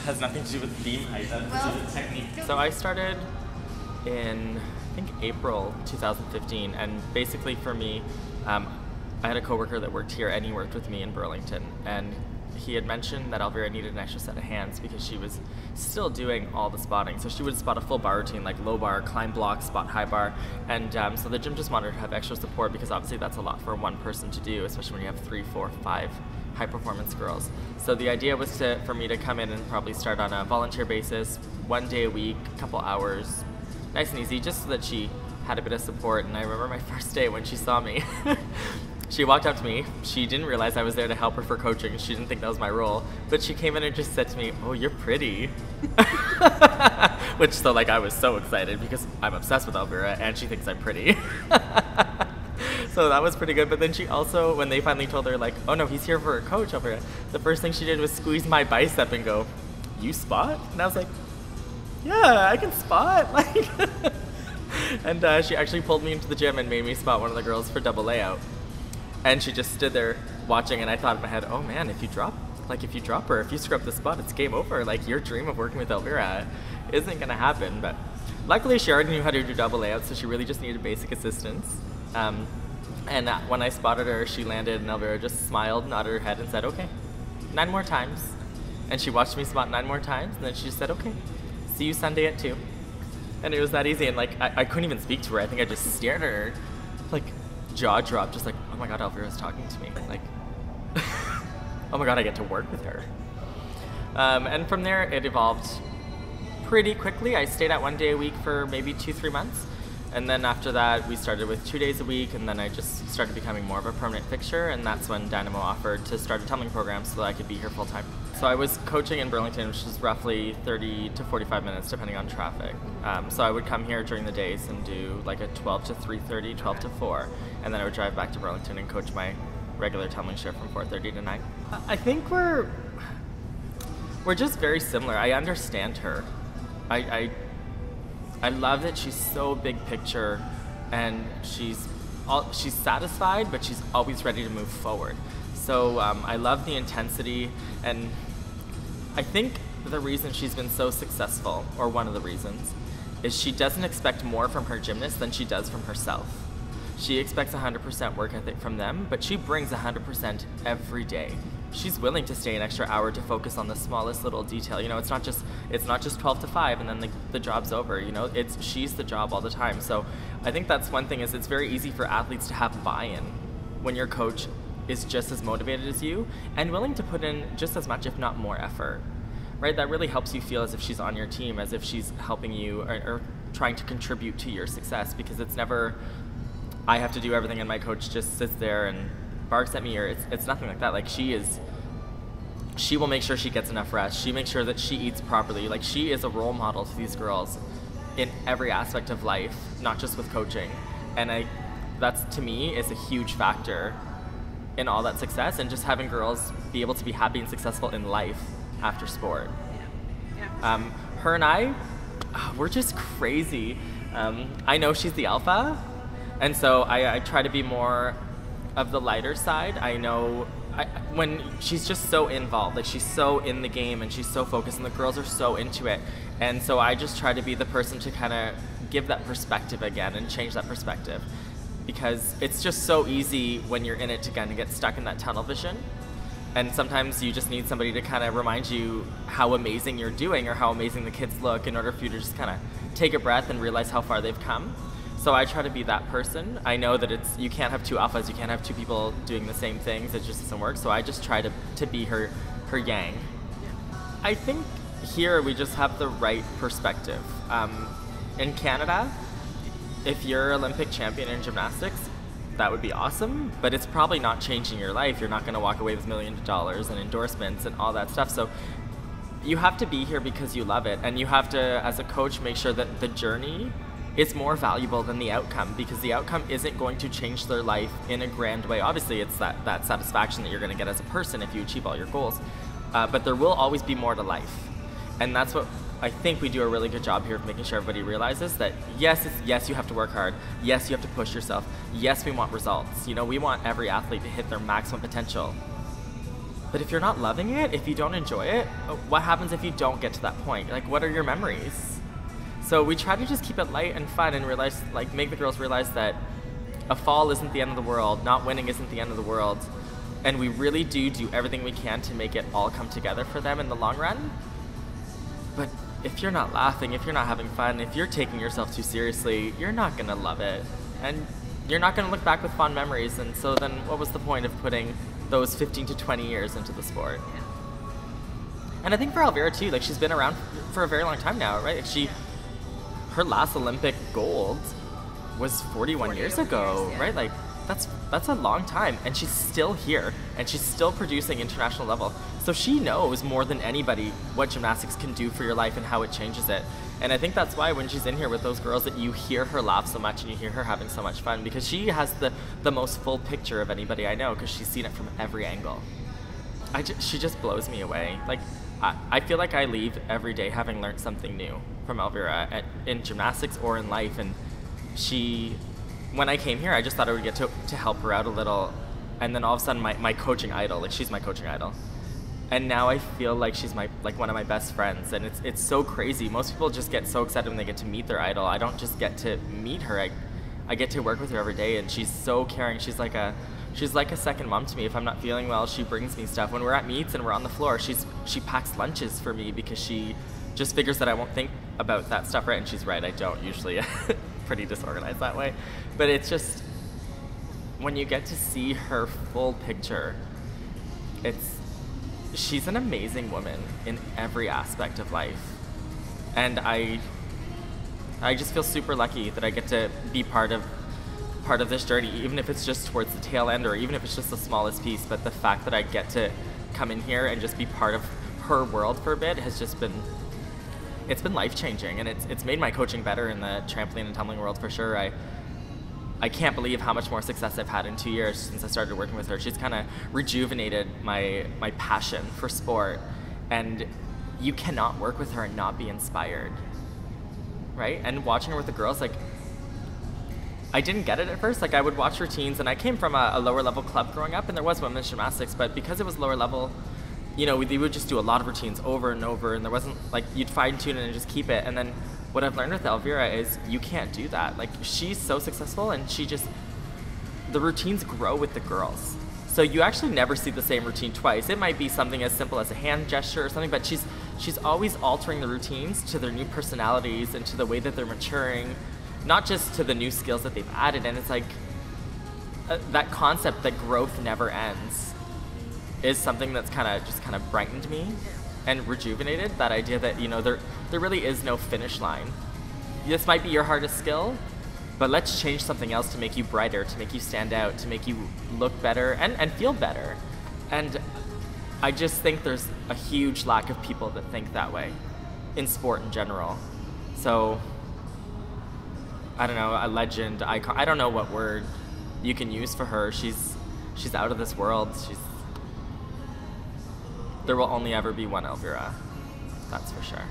has nothing to do with beam height, that has to do with technique. So I started in, I think, April 2015, and basically for me, I had a coworker that worked here and he worked with me in Burlington, and he had mentioned that Elvira needed an extra set of hands because she was still doing all the spotting. So she would spot a full bar routine, like low bar, climb block, spot high bar, and so the gym just wanted to have extra support because obviously that's a lot for one person to do, especially when you have 3, 4, 5 high performance girls. So the idea was for me to come in and probably start on a volunteer basis, 1 day a week, a couple hours, nice and easy, just so that she had a bit of support. And I remember my first day when she saw me. She walked up to me. She didn't realize I was there to help her for coaching. She didn't think that was my role. But she came in and just said to me, "Oh, you're pretty." Which, so like, I was so excited because I'm obsessed with Elvira and she thinks I'm pretty. So that was pretty good. But then she also, when they finally told her, like, "Oh no, he's here for a coach, Elvira," the first thing she did was squeeze my bicep and go, "You spot?" And I was like, "Yeah, I can spot." Like, and she actually pulled me into the gym and made me spot one of the girls for double layout. And she just stood there watching, and I thought in my head, oh man, if you drop her, if you screw up the spot, it's game over. Like, your dream of working with Elvira isn't gonna happen. But luckily she already knew how to do double layout, so she really just needed basic assistance. And when I spotted her, she landed, and Elvira just smiled, nodded her head, and said, "Okay, 9 more times." And she watched me spot 9 more times, and then she just said, "Okay, see you Sunday at 2. And it was that easy, and like, I couldn't even speak to her. I think I just stared at her, like, jaw dropped, just like, oh my god, Elvira's talking to me. Like, oh my god, I get to work with her. And from there, it evolved pretty quickly. I stayed at 1 day a week for maybe 2-3 months. And then after that, we started with 2 days a week, and then I just started becoming more of a permanent fixture, and that's when Dynamo offered to start a tumbling program so that I could be here full time. So I was coaching in Burlington, which is roughly 30 to 45 minutes, depending on traffic. So I would come here during the days and do like a 12 to 3:30, 12 to 4, and then I would drive back to Burlington and coach my regular tumbling shift from 4:30 to 9. I think we're just very similar. I understand her. I love that she's so big picture, and she's satisfied, but she's always ready to move forward. So I love the intensity, and I think the reason she's been so successful, or one of the reasons, is she doesn't expect more from her gymnasts than she does from herself. She expects 100% work ethic from them, but she brings 100% every day. She's willing to stay an extra hour to focus on the smallest little detail. You know, it's not just 12 to 5 and then the job's over. You know, she's the job all the time. So I think that's one thing, is it's very easy for athletes to have buy-in when your coach is just as motivated as you and willing to put in just as much, if not more, effort. Right? That really helps you feel as if she's on your team, as if she's helping you or trying to contribute to your success, because it's never, I have to do everything and my coach just sits there and barks at me, or it's nothing like that. Like, she will make sure she gets enough rest. She makes sure that she eats properly. Like, she is a role model to these girls in every aspect of life, not just with coaching. And that's, to me, is a huge factor in all that success, and just having girls be able to be happy and successful in life after sport. Her and I, we're just crazy. I know she's the alpha, and so I try to be more of the lighter side. I know when she's just so involved, like, she's so in the game and she's so focused, and the girls are so into it, and so I just try to be the person to kind of give that perspective again and change that perspective, because it's just so easy when you're in it to kind of get stuck in that tunnel vision, and sometimes you just need somebody to kind of remind you how amazing you're doing or how amazing the kids look, in order for you to just kind of take a breath and realize how far they've come. So I try to be that person. I know that you can't have 2 alphas, you can't have 2 people doing the same things, it just doesn't work. So I just try to be her yang. I think here we just have the right perspective. In Canada, if you're Olympic champion in gymnastics, that would be awesome, but it's probably not changing your life. You're not gonna walk away with millions of dollars and endorsements and all that stuff. So you have to be here because you love it, and you have to, as a coach, make sure that the journey is more valuable than the outcome, because the outcome isn't going to change their life in a grand way. Obviously, it's that satisfaction that you're gonna get as a person if you achieve all your goals, but there will always be more to life. And that's what I think we do a really good job here of making sure everybody realizes, that yes, you have to work hard, yes, you have to push yourself, yes, we want results. You know, we want every athlete to hit their maximum potential. But if you're not loving it, if you don't enjoy it, what happens if you don't get to that point? Like, what are your memories? So we try to just keep it light and fun and realize, like, make the girls realize that a fall isn't the end of the world, not winning isn't the end of the world, and we really do everything we can to make it all come together for them in the long run. But if you're not laughing, if you're not having fun, if you're taking yourself too seriously, you're not gonna love it. And you're not gonna look back with fond memories, and so then what was the point of putting those 15 to 20 years into the sport? Yeah. And I think for Elvira too, like, she's been around for a very long time now, right? Like, her last Olympic gold was 41 years ago, yeah. right? Like, that's a long time, and she's still here, and she's still producing international level. So she knows more than anybody what gymnastics can do for your life and how it changes it. And I think that's why when she's in here with those girls that you hear her laugh so much and you hear her having so much fun, because she has the most full picture of anybody I know, because she's seen it from every angle. She just blows me away. Like, I feel like I leave every day having learned something new from Elvira in gymnastics or in life. And when I came here, I just thought I would get to help her out a little. And then all of a sudden, my coaching idol, like, she's my coaching idol. And now I feel like she's one of my best friends, and it's so crazy. Most people just get so excited when they get to meet their idol. I don't just get to meet her. I get to work with her every day, and she's so caring. She's like a second mom to me. If I'm not feeling well, she brings me stuff. When we're at meets and we're on the floor, she packs lunches for me because she just figures that I won't think about that stuff, right? And she's right, I don't usually. Pretty disorganized that way. But it's just, when you get to see her full picture, she's an amazing woman in every aspect of life. And I just feel super lucky that I get to be part of this journey, even if it's just towards the tail end, or even if it's just the smallest piece. But the fact that I get to come in here and just be part of her world for a bit has just been, it's been life-changing, and it's made my coaching better in the trampoline and tumbling world for sure. I can't believe how much more success I've had in 2 years since I started working with her. She's kind of rejuvenated my passion for sport, and you cannot work with her and not be inspired, right? And watching her with the girls, like, I didn't get it at first. Like, I would watch routines, and I came from a lower level club growing up, and there was women's gymnastics, but because it was lower level, you know, we would just do a lot of routines over and over, and there wasn't, like, you'd fine tune it and just keep it. And then what I've learned with Elvira is you can't do that. Like, she's so successful, and the routines grow with the girls. So you actually never see the same routine twice. It might be something as simple as a hand gesture or something, but she's always altering the routines to their new personalities and to the way that they're maturing, not just to the new skills that they've added. And it's like, that concept that growth never ends is something that's kind of brightened me and rejuvenated that idea that, you know, there really is no finish line. This might be your hardest skill, but let's change something else to make you brighter, to make you stand out, to make you look better and feel better. And I just think there's a huge lack of people that think that way in sport in general. So, I don't know, a legend, icon, I don't know what word you can use for her. She's out of this world. There will only ever be one Elvira, that's for sure.